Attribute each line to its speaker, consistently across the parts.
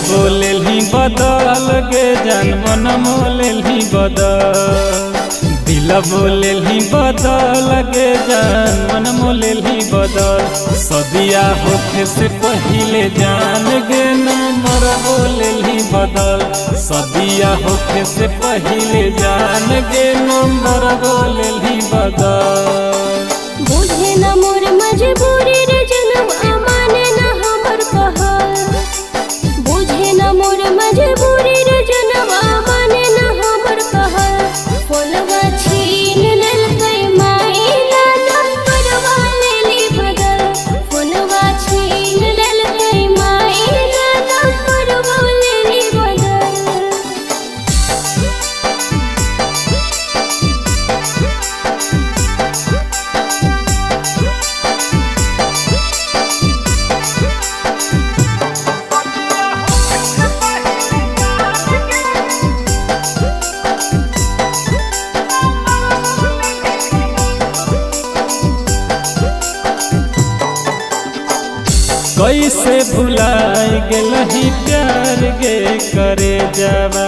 Speaker 1: बोलेली बदल गे जान मन मोलेली बदल दिल बोलेली बदल गे जान मन मोलेली बदल सदिया होखे से पहिले जान गे नंबर बोलेली बदल सदिया होखे से पहिले जान गे नंबर बोलेली बदल।
Speaker 2: बुझे न मोर मजबूरी रे जन्म अमाने न हमर कहल बुझे न मोर मजबूरी रे जन्म अमाने न हमर कहल फोनवा छीन लेलकै माई ला नंबर वालेली बदल फोनवा छीन लेलकै माई ला नंबर वालेली बदल।
Speaker 1: कैसे भुलाई गेलही प्यार गे करे जावा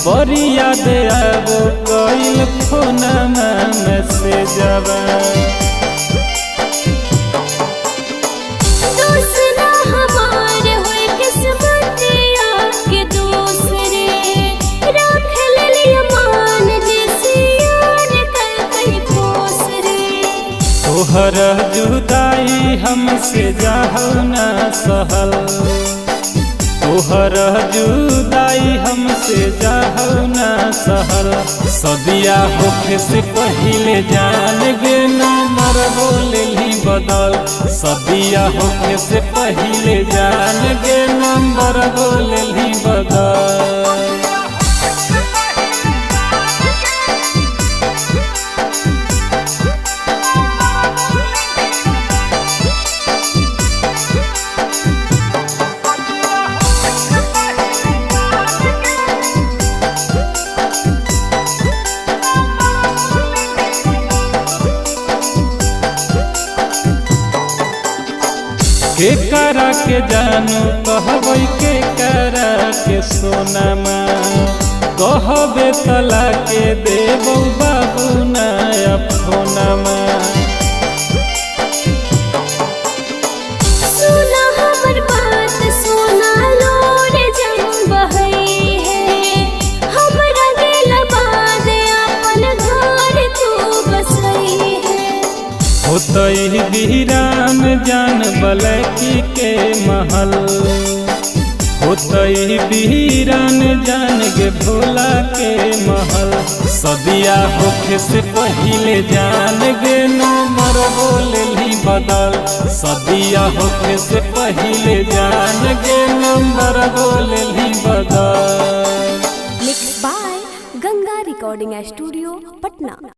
Speaker 1: बड़ी याद आबो कइल फोनमा मैसेजवा
Speaker 2: दोसना हमार होय किस्मतिया के दूसरे रख लेलिए मान जैसे यार कई पोस रे
Speaker 1: तोहर जुदाई हमसे जाहु ना सहल तोहर जुदाई हमसे जाहु ना सहल सदिया होखे से पहिले जान गे नंबर बोलेली बदल सदिया होखे से पहिले जान गे नंबर बोलेली बदल। के करा के जानू कहबै के करा के सोनामा कहबे तला के देबौ बाबू नया फोनमा।
Speaker 2: सुना हमर बात सुना लोर जम बहई है हमरा दिल बाद अपन घर तू बसई है
Speaker 1: होतई वीरान जान बलकी के महल होतई वीरान जान गे भोला के महल सदिया होखे से पहिले जान गे नंबर बोलेली बदल सदिया होखे से पहिले जान गे नंबर बोलेली बदल।
Speaker 2: Mix by Ganga recording studio Patna.